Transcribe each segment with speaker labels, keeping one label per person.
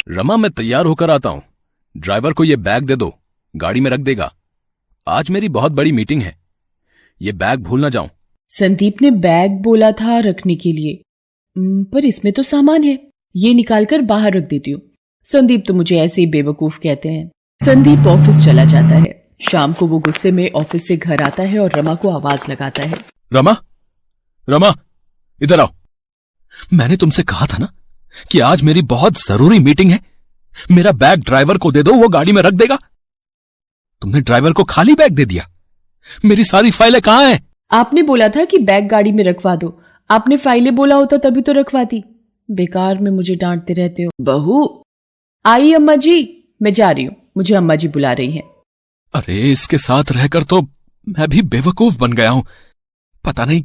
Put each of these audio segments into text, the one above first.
Speaker 1: रमा, मैं तैयार होकर आता हूं। ड्राइवर को ये बैग दे दो, गाड़ी में रख देगा। आज मेरी बहुत बड़ी मीटिंग है, ये बैग भूल ना जाऊं।
Speaker 2: संदीप ने बैग बोला था रखने के लिए, पर इसमें तो सामान है, ये निकालकर बाहर रख देती हूँ। संदीप तो मुझे ऐसे ही बेवकूफ कहते हैं। संदीप ऑफिस चला जाता है। शाम को वो गुस्से में ऑफिस से घर आता है और रमा को आवाज लगाता है।
Speaker 1: रमा, रमा, इधर आओ। मैंने तुमसे कहा था ना कि आज मेरी बहुत जरूरी मीटिंग है। मेरा बैग ड्राइवर को दे दो, वो गाड़ी में रख देगा। तुमने ड्राइवर को खाली बैग दे दिया। मेरी सारी फाइलें कहां हैं?
Speaker 2: आपने बोला था कि बैग गाड़ी में रखवा दो। आपने फाइलें बोला होता तभी तो रखवाती। बेकार में मुझे डांटते रहते हो। बहू आई अम्मा जी, मैं जा रही हूं, मुझे अम्मा जी बुला रही हैं।
Speaker 1: अरे, इसके साथ रहकर तो मैं भी बेवकूफ बन गया हूं। पता नहीं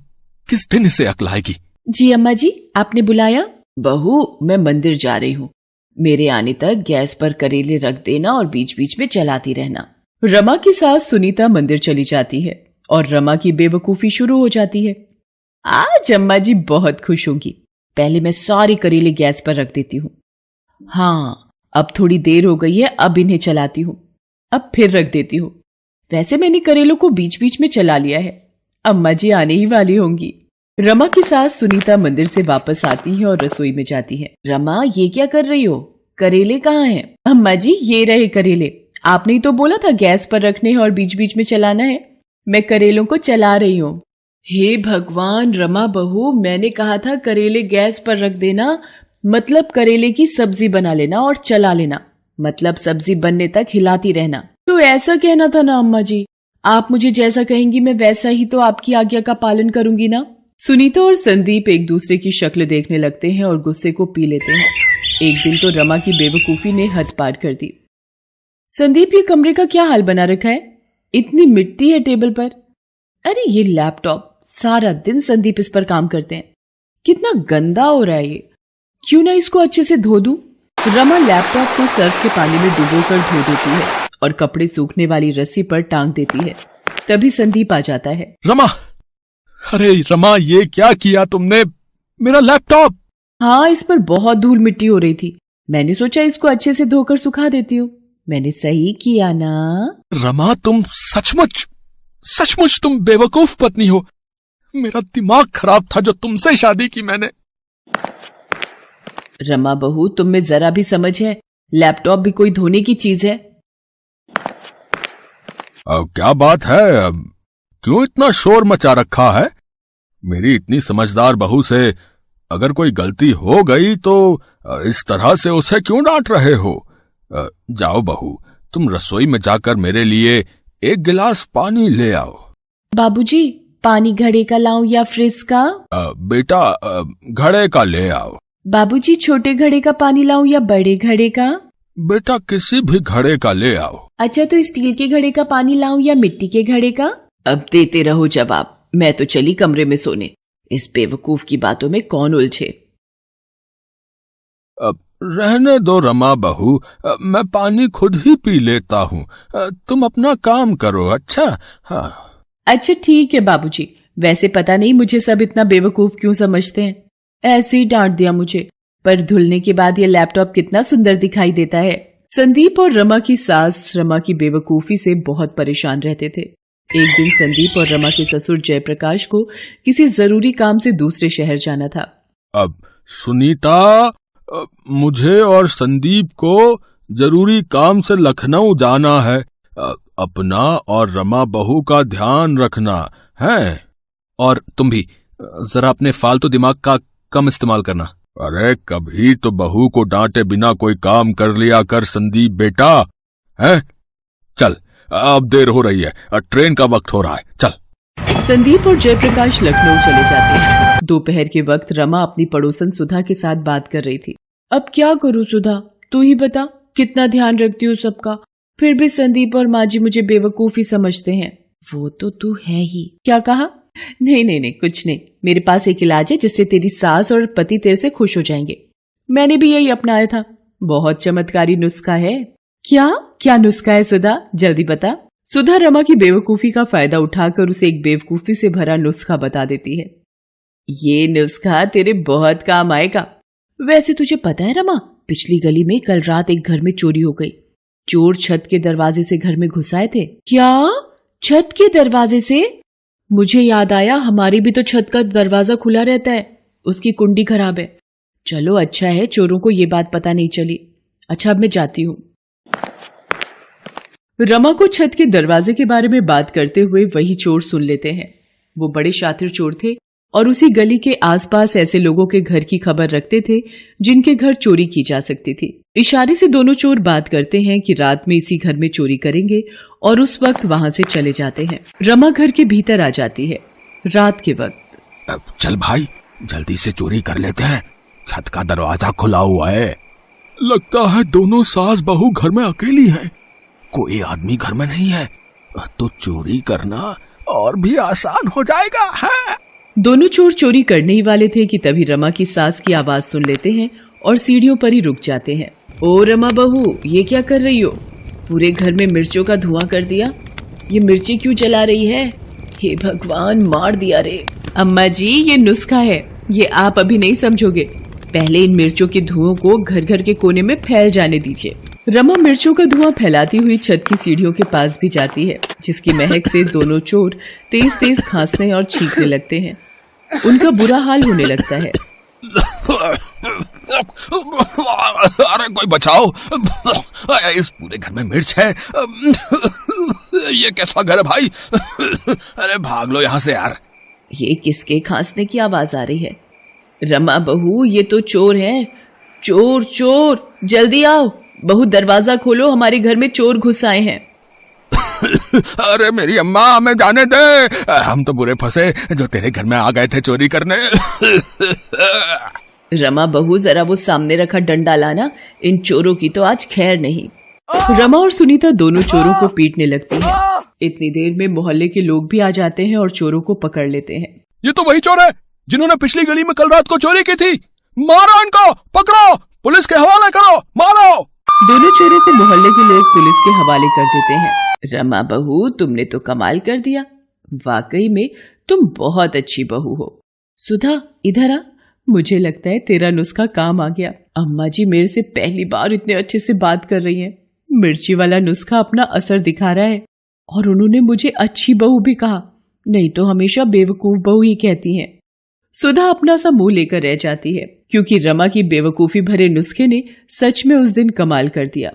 Speaker 1: किस दिन इसे अक्ल आएगी।
Speaker 2: जी अम्मा जी, आपने बुलाया? बहू, मैं मंदिर जा रही हूँ, मेरे आने तक गैस पर करेले रख देना और बीच बीच में चलाती रहना। रमा की सास सुनीता मंदिर चली जाती है और रमा की बेवकूफी शुरू हो जाती है। आज अम्मा जी बहुत खुश होंगी। पहले मैं सारी करेले गैस पर रख देती हूँ। हाँ, अब थोड़ी देर हो गई है, अब इन्हें चलाती हूँ। अब फिर रख देती हूँ। वैसे मैंने करेलों को बीच बीच में चला लिया है। अम्मा जी आने ही वाली होंगी। रमा की सास सुनीता मंदिर से वापस आती है और रसोई में जाती है। रमा, ये क्या कर रही हो? करेले कहाँ हैं? अम्मा जी, ये रहे करेले। आपने ही तो बोला था गैस पर रखने हैं और बीच बीच में चलाना है। मैं करेलों को चला रही हूँ। हे भगवान रमा बहू, मैंने कहा था करेले गैस पर रख देना, मतलब करेले की सब्जी बना लेना और चला लेना, मतलब सब्जी बनने तक हिलाती रहना। तो ऐसा कहना था ना अम्मा जी। आप मुझे जैसा कहेंगी मैं वैसा ही तो आपकी आज्ञा का पालन करूंगी ना। सुनीता और संदीप एक दूसरे की शक्ल देखने लगते हैं और गुस्से को पी लेते हैं। एक दिन तो रमा की बेवकूफी ने हद पार कर दी। संदीप, ये कमरे का क्या हाल बना रखा है? इतनी मिट्टी है टेबल पर। अरे ये लैपटॉप, सारा दिन संदीप इस पर काम करते हैं। कितना गंदा हो रहा है ये। क्यों ना इसको अच्छे से धो दूं? रमा लैपटॉप को सर्फ के पानी में डुबोकर धो देती है और कपड़े सूखने वाली रस्सी पर टांग देती है। तभी संदीप आ जाता है।
Speaker 1: रमा, अरे रमा, ये क्या किया तुमने? मेरा लैपटॉप।
Speaker 2: हाँ, इस पर बहुत धूल मिट्टी हो रही थी। मैंने सोचा इसको अच्छे से धोकर सुखा देती हूँ। मैंने सही किया ना?
Speaker 1: रमा, तुम सचमुच तुम बेवकूफ पत्नी हो। मेरा दिमाग खराब था जो तुमसे शादी की मैंने।
Speaker 2: रमा बहू, तुम में जरा भी समझ है? लैपटॉप भी कोई धोने की चीज है?
Speaker 1: क्या बात है? क्यों इतना शोर मचा रखा है? मेरी इतनी समझदार बहू से अगर कोई गलती हो गई तो इस तरह से उसे क्यों डांट रहे हो? जाओ बहू, तुम रसोई में जाकर मेरे लिए एक गिलास पानी ले आओ।
Speaker 2: बाबूजी, पानी घड़े का लाऊं या फ्रिज का?
Speaker 1: बेटा, घड़े का ले आओ।
Speaker 2: बाबूजी, छोटे घड़े का पानी लाऊं या बड़े घड़े का?
Speaker 1: बेटा, किसी भी घड़े का ले आओ।
Speaker 2: अच्छा, तो स्टील के घड़े का पानी लाऊं या मिट्टी के घड़े का? अब देते रहो जवाब, मैं तो चली कमरे में सोने। इस बेवकूफ की बातों में कौन उलझे।
Speaker 1: अब रहने दो रमा बहू, मैं पानी खुद ही पी लेता हूँ। तुम अपना काम करो। अच्छा? हाँ।
Speaker 2: अच्छा ठीक है बाबूजी। वैसे पता नहीं मुझे सब इतना बेवकूफ क्यों समझते हैं। ऐसे ही डांट दिया मुझे, पर धुलने के बाद ये लैपटॉप कितना सुंदर दिखाई देता है। संदीप और रमा की सास रमा की बेवकूफी से बहुत परेशान रहते थे। एक दिन संदीप और रमा के ससुर जयप्रकाश को किसी जरूरी काम से दूसरे शहर जाना था।
Speaker 1: अब सुनीता, मुझे और संदीप को जरूरी काम से लखनऊ जाना है। अपना और रमा बहू का ध्यान रखना है। और तुम भी जरा अपने फालतू दिमाग का कम इस्तेमाल करना। अरे कभी तो बहू को डांटे बिना कोई काम कर लिया कर संदीप बेटा। है? चल, अब देर हो रही है, ट्रेन का वक्त हो रहा है, चल।
Speaker 2: संदीप और जयप्रकाश लखनऊ चले जाते हैं। दोपहर के वक्त रमा अपनी पड़ोसन सुधा के साथ बात कर रही थी। अब क्या करूं सुधा, तू ही बता, कितना ध्यान रखती हूँ सबका, फिर भी संदीप और माँ जी मुझे बेवकूफ ही समझते हैं। वो तो तू है ही। क्या कहा? नहीं, कुछ नहीं। मेरे पास एक इलाज है जिससे तेरी सास और पति तेरे से खुश हो जाएंगे। मैंने भी यही अपनाया था। बहुत चमत्कारी नुस्खा है। क्या नुस्खा है सुधा, जल्दी बता। सुधा रमा की बेवकूफी का फायदा उठाकर उसे एक बेवकूफी से भरा नुस्खा बता देती है। ये नुस्खा तेरे बहुत काम आएगा। वैसे तुझे पता है रमा, पिछली गली में कल रात एक घर में चोरी हो गई। चोर छत के दरवाजे से घर में घुस आए थे। क्या? छत के दरवाजे से? मुझे याद आया, हमारी भी तो छत का दरवाजा खुला रहता है, उसकी कुंडी खराब है। चलो अच्छा है चोरों को ये बात पता नहीं चली। अच्छा अब मैं जाती हूँ। रमा को छत के दरवाजे के बारे में बात करते हुए वही चोर सुन लेते हैं। वो बड़े शातिर चोर थे और उसी गली के आसपास ऐसे लोगों के घर की खबर रखते थे जिनके घर चोरी की जा सकती थी। इशारे से दोनों चोर बात करते हैं कि रात में इसी घर में चोरी करेंगे और उस वक्त वहां से चले जाते हैं। रमा घर के भीतर आ जाती है रात के वक्त।
Speaker 1: चल भाई जल्दी से चोरी कर लेते हैं, छत का दरवाजा खुला हुआ है। लगता है दोनों सास बहू घर में अकेली हैं, कोई आदमी घर में नहीं है, तो चोरी करना और भी आसान हो जाएगा है?
Speaker 2: दोनों चोर चोरी करने ही वाले थे कि तभी रमा की सास की आवाज सुन लेते हैं और सीढ़ियों पर ही रुक जाते हैं। ओ रमा बहू, ये क्या कर रही हो? पूरे घर में मिर्चों का धुआं कर दिया। ये मिर्ची क्यों जला रही है? हे भगवान, मार दिया रे। अम्मा जी, ये नुस्खा है, ये आप अभी नहीं समझोगे। पहले इन मिर्चों के धुओं को घर घर के कोने में फैल जाने दीजिए। रमा मिर्चों का धुआं फैलाती हुई छत की सीढ़ियों के पास भी जाती है, जिसकी महक से दोनों चोर तेज तेज खांसने और छींकने लगते हैं। उनका बुरा हाल होने लगता है।
Speaker 1: अरे कोई बचाओ, इस पूरे घर में मिर्च है। ये कैसा घर है भाई? अरे भाग लो यहाँ से यार।
Speaker 2: ये किसके खांसने की आवाज आ रही है? रमा बहू, ये तो चोर हैं। चोर चोर, जल्दी आओ, बहू दरवाजा खोलो, हमारे घर में चोर घुस आए हैं।
Speaker 1: अरे मेरी अम्मा, हमें जाने दे, हम तो बुरे फंसे जो तेरे घर में आ गए थे चोरी करने।
Speaker 2: रमा बहू, जरा वो सामने रखा डंडा लाना, इन चोरों की तो आज खैर नहीं। रमा और सुनीता दोनों चोरों को पीटने लगती हैं। इतनी देर में मोहल्ले के लोग भी आ जाते हैं और चोरों को पकड़ लेते हैं।
Speaker 1: ये तो वही चोर है जिन्होंने पिछली गली में कल रात को चोरी की थी। मारो इनको, पकड़ो, पुलिस के हवाले करो, मारो।
Speaker 2: दोनों चोरों को मोहल्ले के लोग पुलिस के हवाले कर देते हैं। रमा बहू, तुमने तो कमाल कर दिया, वाकई में तुम बहुत अच्छी बहू हो। सुधा, इधर आ, मुझे लगता है तेरा नुस्खा काम आ गया। अम्मा जी मेरे से पहली बार इतने अच्छे से बात कर रही हैं। मिर्ची वाला नुस्खा अपना असर दिखा रहा है और उन्होंने मुझे अच्छी बहू भी कहा, नहीं तो हमेशा बेवकूफ बहू ही कहती हैं। सुधा अपना सा मुंह लेकर रह जाती है, क्योंकि रमा की बेवकूफी भरे नुस्खे ने सच में उस दिन कमाल कर दिया।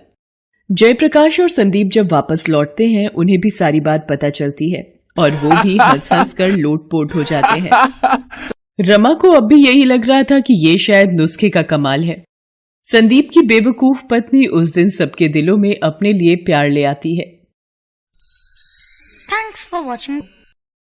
Speaker 2: जयप्रकाश और संदीप जब वापस लौटते हैं, उन्हें भी सारी बात पता चलती है और वो भी हंस हंस कर लोटपोट हो जाते हैं। रमा को अब भी यही लग रहा था कि ये शायद नुस्खे का कमाल है। संदीप की बेवकूफ पत्नी उस दिन सबके दिलों में अपने लिए प्यार ले आती है।
Speaker 3: Thanks for watching.